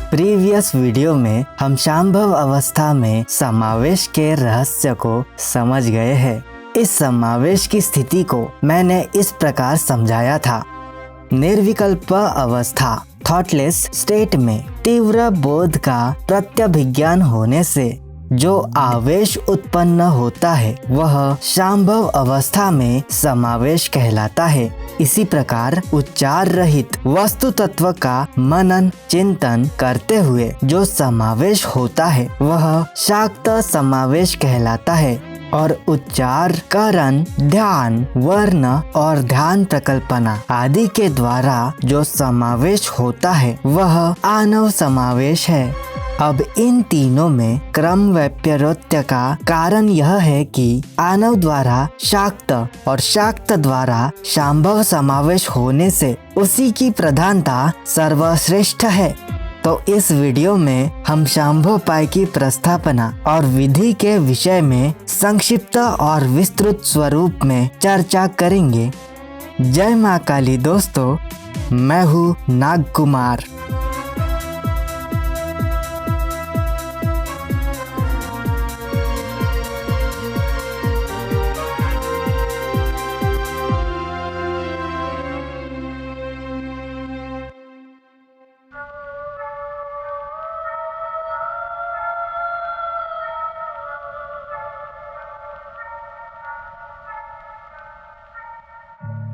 Previous video में हम शांभव अवस्था में समावेश के रहस्य को समझ गए हैं। इस समावेश की स्थिति को मैंने इस प्रकार समझाया था। निर्विकल्प अवस्था थॉटलेस स्टेट में तीव्र बोध का प्रत्यभिज्ञान होने से जो आवेश उत्पन्न होता है वह शांभव अवस्था में समावेश कहलाता है। इसी प्रकार उच्चार रहित वस्तु तत्व का मनन चिंतन करते हुए जो समावेश होता है वह शाक्त समावेश कहलाता है और उच्चार करण ध्यान वर्ण और ध्यान प्रकल्पना आदि के द्वारा जो समावेश होता है वह आनव समावेश है। अब इन तीनों में क्रम वैपरीत्य का कारण यह है कि आनव द्वारा शाक्त और शाक्त द्वारा शांभव समावेश होने से उसी की प्रधानता सर्वश्रेष्ठ है। तो इस वीडियो में हम शांभोपाय की प्रस्थापना और विधि के विषय में संक्षिप्त और विस्तृत स्वरूप में चर्चा करेंगे। जय माँ काली दोस्तों, मैं हूँ नाग कुमार।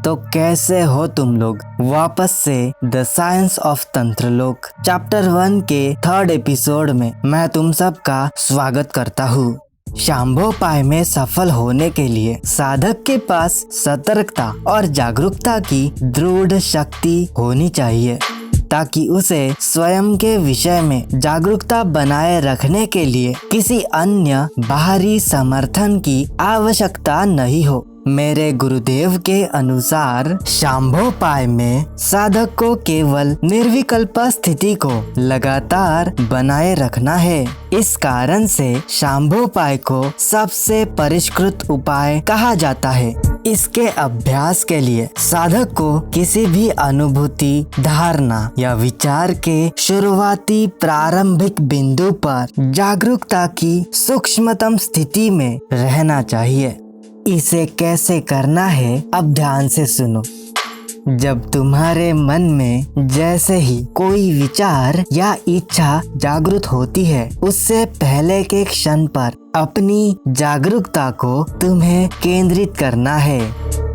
तो कैसे हो तुम लोग? वापस से द साइंस ऑफ तंत्रलोक चैप्टर 1 के 3rd एपिसोड में मैं तुम सब का स्वागत करता हूँ। शांभोपाय में सफल होने के लिए साधक के पास सतर्कता और जागरूकता की दृढ़ शक्ति होनी चाहिए ताकि उसे स्वयं के विषय में जागरूकता बनाए रखने के लिए किसी अन्य बाहरी समर्थन की आवश्यकता नहीं हो। मेरे गुरुदेव के अनुसार शांभोपाय में साधक को केवल निर्विकल्प स्थिति को लगातार बनाए रखना है। इस कारण से शांभोपाय को सबसे परिष्कृत उपाय कहा जाता है। इसके अभ्यास के लिए साधक को किसी भी अनुभूति धारणा या विचार के शुरुआती प्रारंभिक बिंदु पर जागरूकता की सूक्ष्मतम स्थिति में रहना चाहिए। इसे कैसे करना है अब ध्यान से सुनो। जब तुम्हारे मन में जैसे ही कोई विचार या इच्छा जागृत होती है उससे पहले के क्षण पर अपनी जागरूकता को तुम्हें केंद्रित करना है।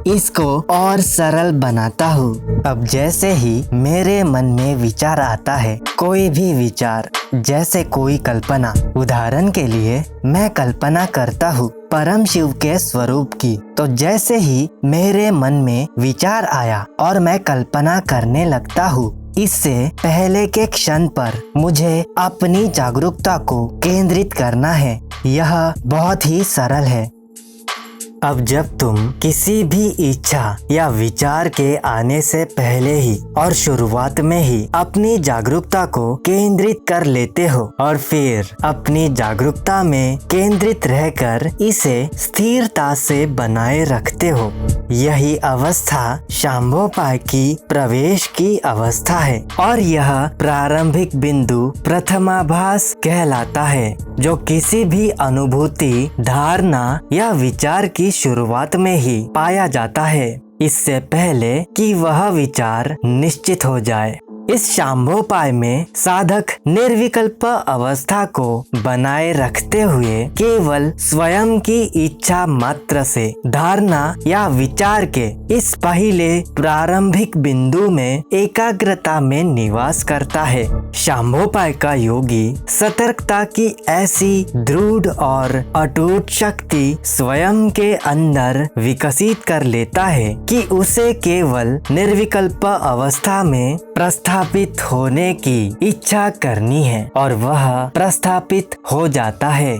इसको और सरल बनाता हूँ। अब जैसे ही मेरे मन में विचार आता है, कोई भी विचार जैसे कोई कल्पना, उदाहरण के लिए मैं कल्पना करता हूँ परम शिव के स्वरूप की, तो जैसे ही मेरे मन में विचार आया और मैं कल्पना करने लगता हूँ, इससे पहले के क्षण पर मुझे अपनी जागरूकता को केंद्रित करना है। यह बहुत ही सरल है। अब जब तुम किसी भी इच्छा या विचार के आने से पहले ही और शुरुआत में ही अपनी जागरूकता को केंद्रित कर लेते हो और फिर अपनी जागरूकता में केंद्रित रहकर इसे स्थिरता से बनाए रखते हो, यही अवस्था शांभोपाय की प्रवेश की अवस्था है और यह प्रारंभिक बिंदु प्रथमाभास कहलाता है, जो किसी भी अनुभूति धारणा या विचार की शुरुआत में ही पाया जाता है, इससे पहले कि वह विचार निश्चित हो जाए। इस शांभोपाय में साधक निर्विकल्प अवस्था को बनाए रखते हुए केवल स्वयं की इच्छा मात्र से धारणा या विचार के इस पहले प्रारंभिक बिंदु में एकाग्रता में निवास करता है। शांभोपाय का योगी सतर्कता की ऐसी दृढ़ और अटूट शक्ति स्वयं के अंदर विकसित कर लेता है कि उसे केवल निर्विकल्प अवस्था में प्रस्थापित होने की इच्छा करनी है और वह प्रस्थापित हो जाता है।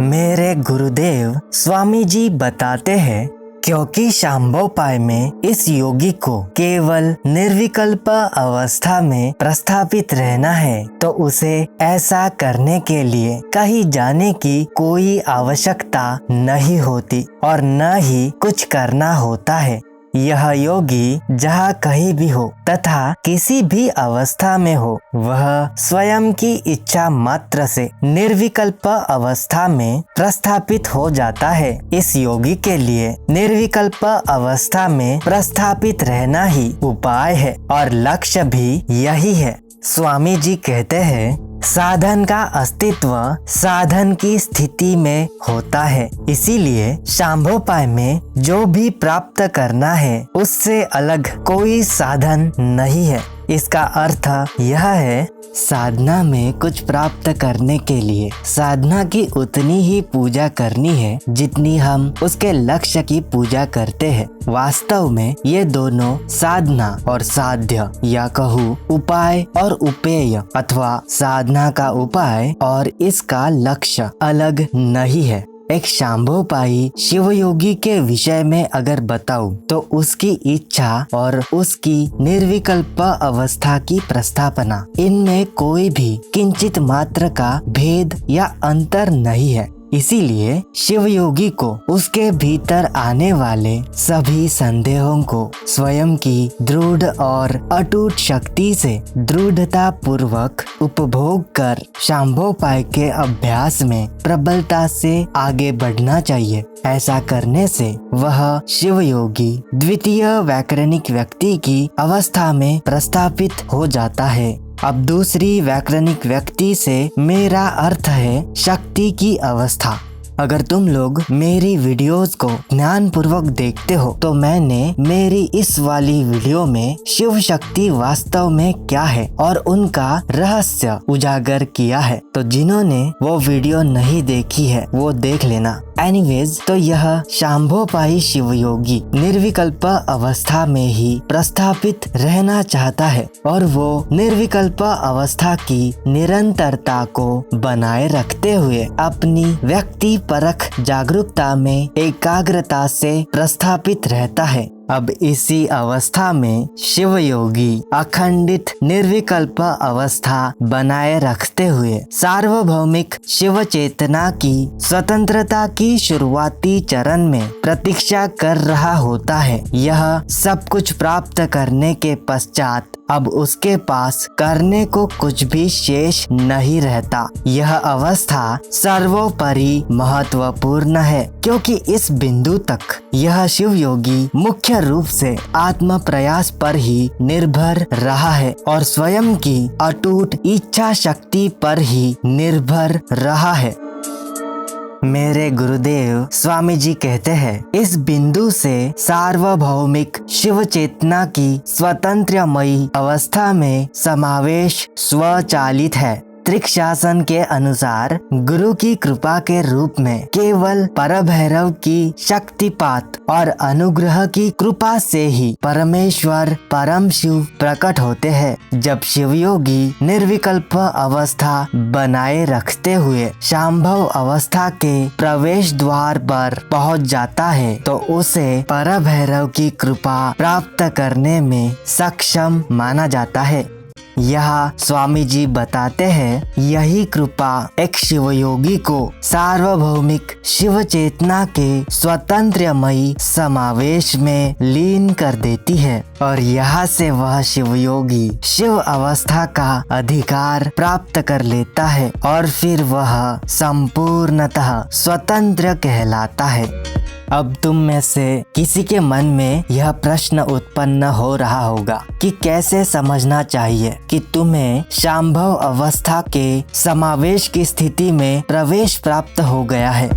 मेरे गुरुदेव स्वामी जी बताते हैं, क्योंकि शांभोपाय में इस योगी को केवल निर्विकल्प अवस्था में प्रस्थापित रहना है, तो उसे ऐसा करने के लिए कहीं जाने की कोई आवश्यकता नहीं होती और न ही कुछ करना होता है। यह योगी जहाँ कहीं भी हो तथा किसी भी अवस्था में हो, वह स्वयं की इच्छा मात्र से निर्विकल्प अवस्था में प्रस्थापित हो जाता है। इस योगी के लिए निर्विकल्प अवस्था में प्रस्थापित रहना ही उपाय है और लक्ष्य भी यही है। स्वामी जी कहते हैं, साधन का अस्तित्व साधन की स्थिति में होता है, इसीलिए शांभोपाय में जो भी प्राप्त करना है उससे अलग कोई साधन नहीं है। इसका अर्थ यह है, साधना में कुछ प्राप्त करने के लिए साधना की उतनी ही पूजा करनी है जितनी हम उसके लक्ष्य की पूजा करते हैं। वास्तव में ये दोनों साधना और साध्य या कहूँ उपाय और उपेय अथवा साधना का उपाय और इसका लक्ष्य अलग नहीं है। एक शांभोपाई शिव योगी के विषय में अगर बताऊं तो उसकी इच्छा और उसकी निर्विकल्प अवस्था की प्रस्थापना, इनमें कोई भी किंचित मात्र का भेद या अंतर नहीं है। इसीलिए शिव योगी को उसके भीतर आने वाले सभी संदेहों को स्वयं की दृढ़ और अटूट शक्ति से दृढ़ता पूर्वक उपभोग कर शांभोपाय के अभ्यास में प्रबलता से आगे बढ़ना चाहिए। ऐसा करने से वह शिव योगी द्वितीय वैकरणिक व्यक्ति की अवस्था में प्रस्थापित हो जाता है। अब दूसरी वैकरणिक व्यक्ति से मेरा अर्थ है शक्ति की अवस्था। अगर तुम लोग मेरी वीडियोस को ध्यान पूर्वक देखते हो तो मैंने मेरी इस वाली वीडियो में शिव शक्ति वास्तव में क्या है और उनका रहस्य उजागर किया है। तो जिन्होंने वो वीडियो नहीं देखी है वो देख लेना। एनीवेज, तो यह शांभोपाई शिव योगी निर्विकल्प अवस्था में ही प्रस्थापित रहना चाहता है और वो निर्विकल्प अवस्था की निरंतरता को बनाए रखते हुए अपनी व्यक्ति परख जागरूकता में एकाग्रता से प्रस्थापित रहता है। अब इसी अवस्था में शिव योगी अखंडित निर्विकल्प अवस्था बनाए रखते हुए सार्वभौमिक शिव चेतना की स्वतंत्रता की शुरुआती चरण में प्रतीक्षा कर रहा होता है। यह सब कुछ प्राप्त करने के पश्चात अब उसके पास करने को कुछ भी शेष नहीं रहता। यह अवस्था सर्वोपरि महत्वपूर्ण है क्योंकि इस बिंदु तक यह शिव योगी मुख्य रूप से आत्म प्रयास पर ही निर्भर रहा है और स्वयं की अटूट इच्छा शक्ति पर ही निर्भर रहा है। मेरे गुरुदेव स्वामी जी कहते हैं, इस बिंदु से सार्वभौमिक शिव चेतना की स्वतंत्रमयी अवस्था में समावेश स्वचालित है। त्रिकशासन के अनुसार गुरु की कृपा के रूप में केवल परभैरव की शक्तिपात और अनुग्रह की कृपा से ही परमेश्वर परम शिव प्रकट होते हैं। जब शिवयोगी निर्विकल्प अवस्था बनाए रखते हुए शांभव अवस्था के प्रवेश द्वार पर पहुंच जाता है तो उसे परभैरव की कृपा प्राप्त करने में सक्षम माना जाता है। यह स्वामी जी बताते हैं, यही कृपा एक शिवयोगी को सार्वभौमिक शिव चेतना के स्वतंत्रमयी समावेश में लीन कर देती है और यहाँ से वह शिवयोगी शिव अवस्था का अधिकार प्राप्त कर लेता है और फिर वह संपूर्णतः स्वतंत्र कहलाता है। अब तुम में से किसी के मन में यह प्रश्न उत्पन्न हो रहा होगा कि कैसे समझना चाहिए कि तुम्हें शांभव अवस्था के समावेश की स्थिति में प्रवेश प्राप्त हो गया है।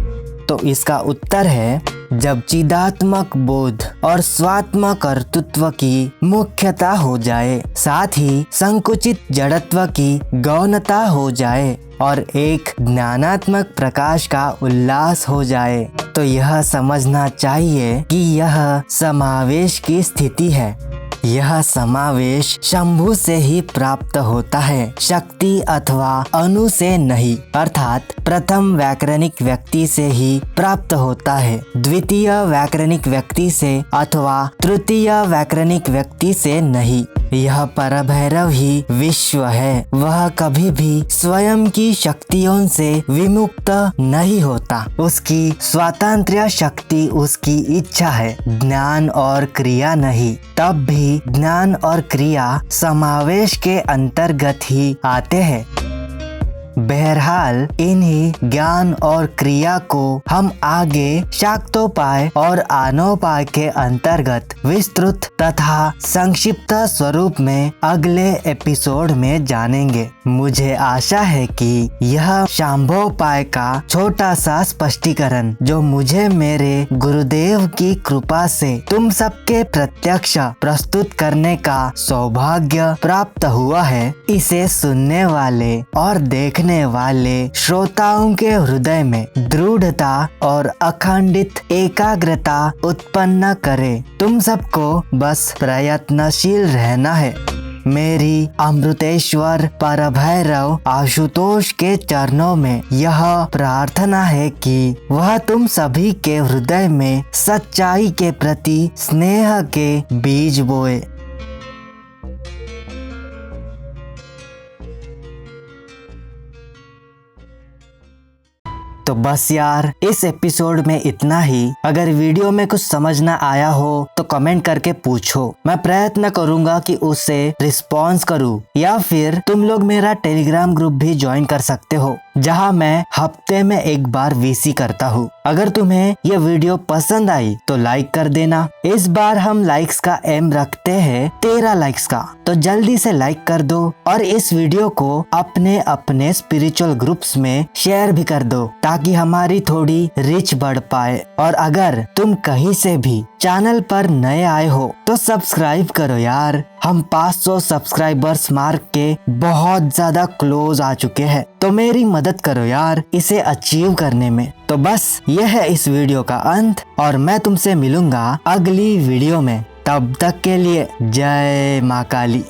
तो इसका उत्तर है, जब चिदात्मक बोध और स्वात्म कर्तृत्व की मुख्यता हो जाए, साथ ही संकुचित जड़त्व की गौणता हो जाए और एक ज्ञानात्मक प्रकाश का उल्लास हो जाए, तो यह समझना चाहिए कि यह समावेश की स्थिति है। यह समावेश शंभु से ही प्राप्त होता है, शक्ति अथवा अणु से नहीं, अर्थात प्रथम वैकरणिक व्यक्ति से ही प्राप्त होता है, द्वितीय वैकरणिक व्यक्ति से अथवा तृतीय वैकरणिक व्यक्ति से नहीं। यह परभैरव ही विश्व है। वह कभी भी स्वयं की शक्तियों से विमुक्त नहीं होता। उसकी स्वतंत्र शक्ति उसकी इच्छा है, ज्ञान और क्रिया नहीं। तब भी ज्ञान और क्रिया समावेश के अंतर्गत ही आते हैं। बहरहाल इन्हीं ज्ञान और क्रिया को हम आगे शाक्तोपाय और आनोपाय के अंतर्गत विस्तृत तथा संक्षिप्त स्वरूप में अगले एपिसोड में जानेंगे। मुझे आशा है कि यह शांभोपाय का छोटा सा स्पष्टीकरण जो मुझे मेरे गुरुदेव की कृपा से तुम सबके प्रत्यक्ष प्रस्तुत करने का सौभाग्य प्राप्त हुआ है, इसे सुनने वाले और देखने वाले श्रोताओं के हृदय में दृढ़ता और अखंडित एकाग्रता उत्पन्न करे। तुम सबको बस प्रयत्नशील रहना है। मेरी अमृतेश्वर परभैरव आशुतोष के चरणों में यह प्रार्थना है कि वह तुम सभी के हृदय में सच्चाई के प्रति स्नेह के बीज बोए। तो बस यार, इस एपिसोड में इतना ही। अगर वीडियो में कुछ समझ ना आया हो तो कमेंट करके पूछो, मैं प्रयत्न करूंगा कि उससे रिस्पॉन्स करूं। या फिर तुम लोग मेरा टेलीग्राम ग्रुप भी ज्वाइन कर सकते हो, जहां मैं हफ्ते में एक बार वीसी करता हूँ। अगर तुम्हें यह वीडियो पसंद आई तो लाइक कर देना। इस बार हम लाइक्स का एम रखते हैं 13 लाइक्स का, तो जल्दी से लाइक कर दो और इस वीडियो को अपने अपने स्पिरिचुअल ग्रुप्स में शेयर भी कर दो ताकि हमारी थोड़ी रीच बढ़ पाए। और अगर तुम कहीं से भी चैनल पर नए आए हो तो सब्सक्राइब करो यार। हम 500 सब्सक्राइबर्स मार्क के बहुत ज्यादा क्लोज आ चुके हैं, तो मेरी मदद करो यार इसे अचीव करने में। तो बस यह है इस वीडियो का अंत और मैं तुमसे मिलूंगा अगली वीडियो में। तब तक के लिए जय माँ काली।